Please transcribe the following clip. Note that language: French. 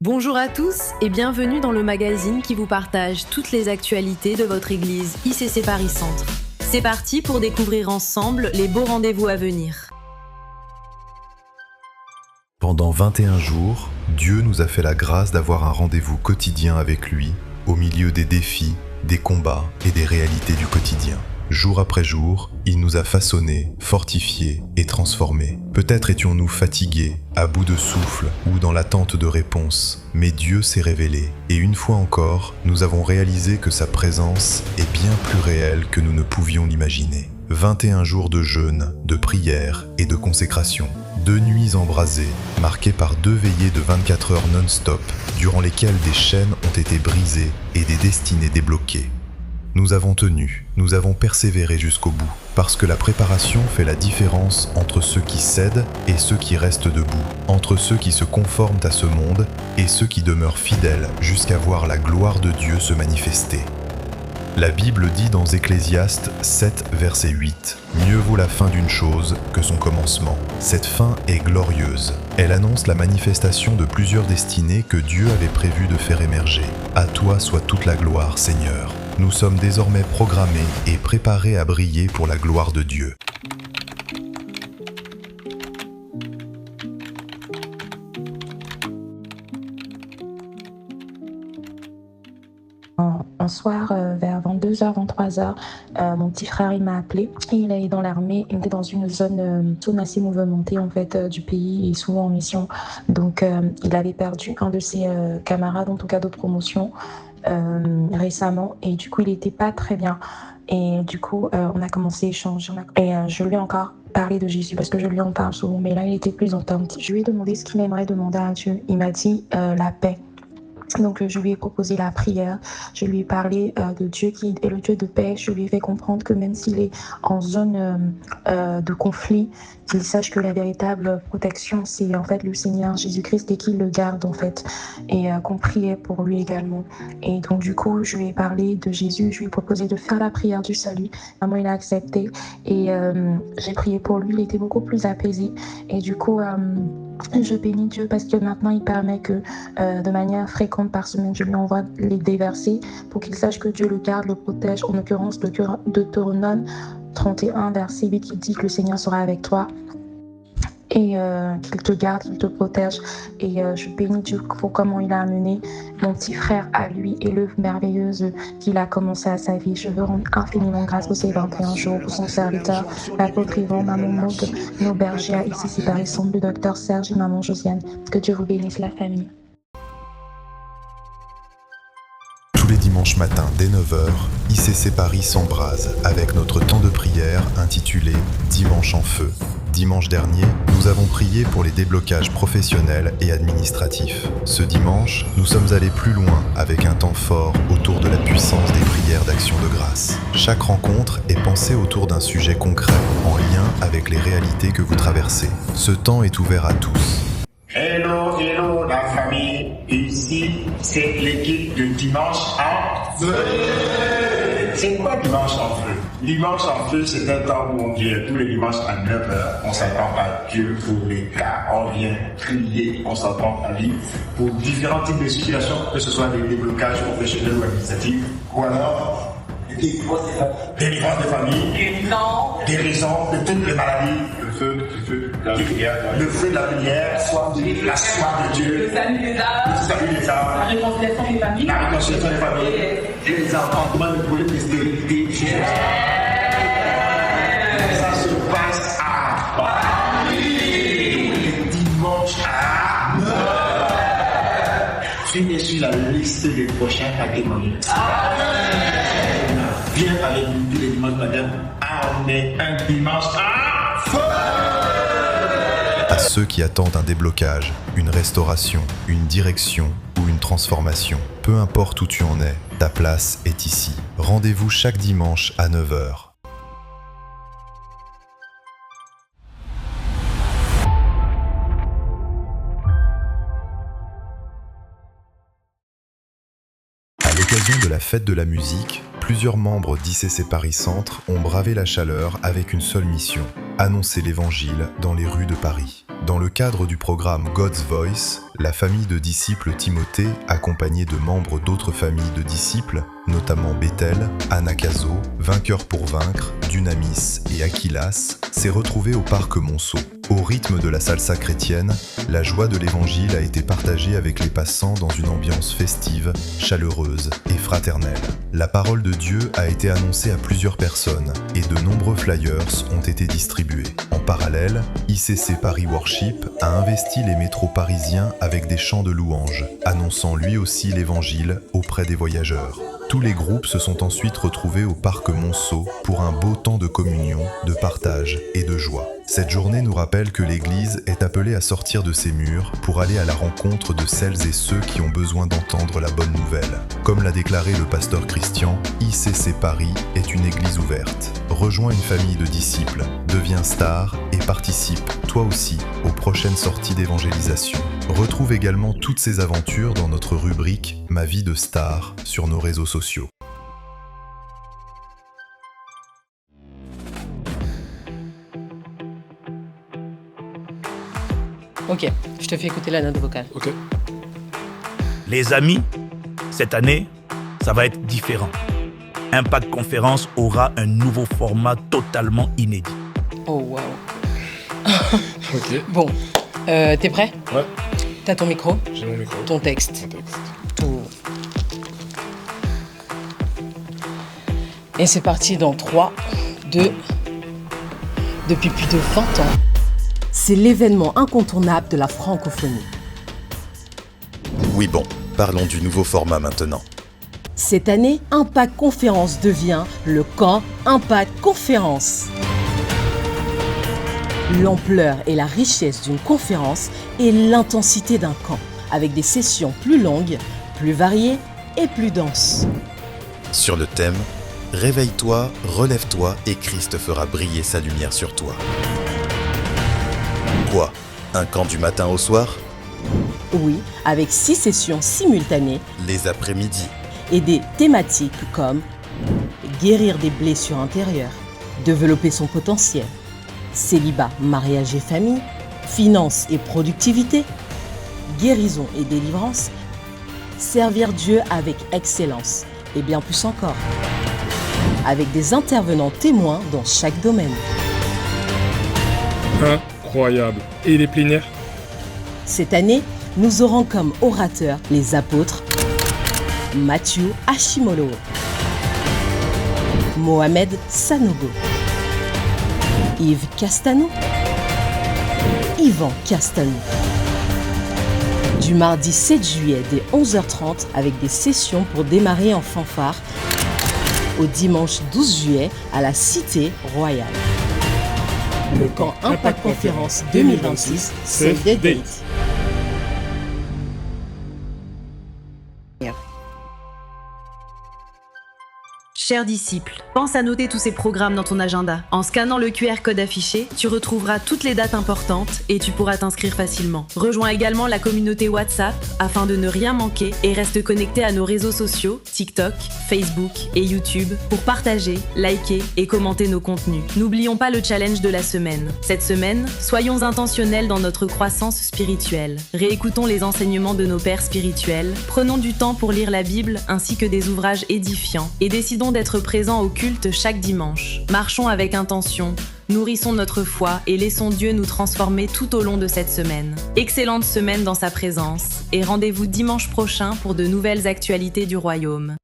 Bonjour à tous et bienvenue dans le magazine qui vous partage toutes les actualités de votre église ICC Paris Centre. C'est parti pour découvrir ensemble les beaux rendez-vous à venir. Pendant 21 jours, Dieu nous a fait la grâce d'avoir un rendez-vous quotidien avec lui, au milieu des défis, des combats et des réalités du quotidien. Jour après jour, il nous a façonnés, fortifiés et transformés. Peut-être étions-nous fatigués, à bout de souffle ou dans l'attente de réponses, mais Dieu s'est révélé. Et une fois encore, nous avons réalisé que sa présence est bien plus réelle que nous ne pouvions l'imaginer. 21 jours de jeûne, de prière et de consécration. 2 nuits embrasées, marquées par 2 veillées de 24 heures non-stop, durant lesquelles des chaînes ont été brisées et des destinées débloquées. Nous avons tenu, nous avons persévéré jusqu'au bout, parce que la préparation fait la différence entre ceux qui cèdent et ceux qui restent debout, entre ceux qui se conforment à ce monde et ceux qui demeurent fidèles jusqu'à voir la gloire de Dieu se manifester. La Bible dit dans Ecclésiaste 7, verset 8 « Mieux vaut la fin d'une chose que son commencement. Cette fin est glorieuse. Elle annonce la manifestation de plusieurs destinées que Dieu avait prévu de faire émerger. À toi soit toute la gloire, Seigneur. Nous sommes désormais programmés et préparés à briller pour la gloire de Dieu. » Un soir, vers 22h, 23h, mon petit frère il m'a appelé. Il est dans l'armée, il était dans une zone assez mouvementée en fait du pays et souvent en mission. Donc il avait perdu un de ses camarades, en tout cas de promotion, récemment, et du coup il était pas très bien. Et du coup on a commencé à échanger et je lui ai encore parlé de Jésus parce que je lui en parle souvent, mais là il était plus entente. Je lui ai demandé ce qu'il aimerait demander à Dieu. Il m'a dit la paix. Donc je lui ai proposé la prière, je lui ai parlé de Dieu qui est le Dieu de paix. Je lui ai fait comprendre que même s'il est en zone de conflit, qu'il sache que la véritable protection c'est en fait le Seigneur Jésus-Christ et qu'il le garde en fait, et qu'on priait pour lui également. Et donc du coup je lui ai parlé de Jésus, je lui ai proposé de faire la prière du salut. Maman il a accepté et j'ai prié pour lui, il était beaucoup plus apaisé et du coup je bénis Dieu parce que maintenant il permet que de manière fréquente par semaine je lui envoie des versets pour qu'il sache que Dieu le garde, le protège. En l'occurrence de Deutéronome 31 verset 8 qui dit que le Seigneur sera avec toi et qu'il te garde, qu'il te protège. Et je bénis Dieu pour comment il a amené mon petit frère à lui et l'œuvre merveilleuse qu'il a commencé à sa vie. Je veux rendre infiniment grâce pour ces 21 jours pour son serviteur, l'apôtre Yvan, maman Maud, nos bergers à ICC Paris Centre, le docteur Serge et maman Josiane. Que Dieu vous bénisse la famille. Tous les dimanches matins dès 9h, ICC Paris s'embrase avec notre temps de prière intitulé « Dimanche en feu ». Dimanche dernier, nous avons prié pour les déblocages professionnels et administratifs. Ce dimanche, nous sommes allés plus loin avec un temps fort autour de la puissance des prières d'action de grâce. Chaque rencontre est pensée autour d'un sujet concret, en lien avec les réalités que vous traversez. Ce temps est ouvert à tous. Hello la famille, ici c'est l'équipe de Dimanche en feu. C'est quoi Dimanche en feu? Dimanche en feu, c'est un temps où on vient tous les dimanches à 9h, on s'attend à Dieu pour les cas, on vient prier, on s'attend à lui pour différents types de situations, que ce soit des déblocages professionnels ou administratifs, ou alors délivrance de famille, guérison de toutes les maladies, le feu de la prière, la soif de Dieu, le salut des âmes, la réconciliation des familles, les enfants de problèmes de stérilité. Ça se passe à Paris, dimanche à 9h. Tu es sur la liste des prochains à témoigner. Viens avec nous tous les dimanches matin. On est un dimanche à feu. À ceux qui attendent un déblocage, une restauration, une direction ou une transformation, peu importe où tu en es, ta place est ici. Rendez-vous chaque dimanche à 9h. À l'occasion de la fête de la musique, plusieurs membres d'ICC Paris Centre ont bravé la chaleur avec une seule mission, annoncer l'évangile dans les rues de Paris. Dans le cadre du programme God's Voice, la famille de disciples Timothée, accompagnée de membres d'autres familles de disciples, notamment Bethel, Anakazo, Vainqueur pour Vaincre, Dunamis et Aquilas, s'est retrouvée au parc Monceau. Au rythme de la salsa chrétienne, la joie de l'évangile a été partagée avec les passants dans une ambiance festive, chaleureuse et fraternelle. La parole de Dieu a été annoncée à plusieurs personnes et de nombreux flyers ont été distribués. En parallèle, ICC Paris Worship a investi les métros parisiens avec des chants de louanges, annonçant lui aussi l'évangile auprès des voyageurs. Tous les groupes se sont ensuite retrouvés au parc Monceau pour un beau temps de communion, de partage et de joie. Cette journée nous rappelle que l'Église est appelée à sortir de ses murs pour aller à la rencontre de celles et ceux qui ont besoin d'entendre la bonne nouvelle. Comme l'a déclaré le pasteur Christian, ICC Paris est une église ouverte. Rejoins une famille de disciples, deviens star et participe, toi aussi, aux prochaines sorties d'évangélisation. Retrouve également toutes ces aventures dans notre rubrique « Ma vie de star » sur nos réseaux sociaux. Ok, je te fais écouter la note vocale. Ok. Les amis, cette année, ça va être différent. Impact Conférence aura un nouveau format totalement inédit. Oh, wow. Ok. Bon, t'es prêt? Ouais. T'as ton micro, J'ai mon micro. ton texte, Mon texte. tout. Et c'est parti dans 3, 2... Depuis plus de 20 ans, c'est l'événement incontournable de la francophonie. Oui bon, parlons du nouveau format maintenant. Cette année, Impact Conférence devient le camp Impact Conférence. L'ampleur et la richesse d'une conférence et l'intensité d'un camp, avec des sessions plus longues, plus variées et plus denses. Sur le thème « Réveille-toi, relève-toi et Christ fera briller sa lumière sur toi ». Quoi? Un camp du matin au soir? Oui, avec 6 sessions simultanées Les après-midi? et des thématiques comme guérir des blessures intérieures, développer son potentiel, célibat, mariage et famille, finances et productivité, guérison et délivrance, servir Dieu avec excellence et bien plus encore, avec des intervenants témoins dans chaque domaine. Incroyable. Et les plénières? Cette année, nous aurons comme orateurs les apôtres Mathieu Hashimolo, Mohamed Sanogo, Yves Castano, Yvan Castano. Du mardi 7 juillet dès 11h30 avec des sessions pour démarrer en fanfare au dimanche 12 juillet à la Cité Royale. Le camp Impact Conférence 2026, save the date. Chers disciples, pense à noter tous ces programmes dans ton agenda. En scannant le QR code affiché, tu retrouveras toutes les dates importantes et tu pourras t'inscrire facilement. Rejoins également la communauté WhatsApp afin de ne rien manquer et reste connecté à nos réseaux sociaux, TikTok, Facebook et YouTube pour partager, liker et commenter nos contenus. N'oublions pas le challenge de la semaine. Cette semaine, soyons intentionnels dans notre croissance spirituelle. Réécoutons les enseignements de nos pères spirituels, prenons du temps pour lire la Bible ainsi que des ouvrages édifiants et décidons d'être présents au culte chaque dimanche. Marchons avec intention, nourrissons notre foi et laissons Dieu nous transformer tout au long de cette semaine. Excellente semaine dans sa présence et rendez-vous dimanche prochain pour de nouvelles actualités du royaume.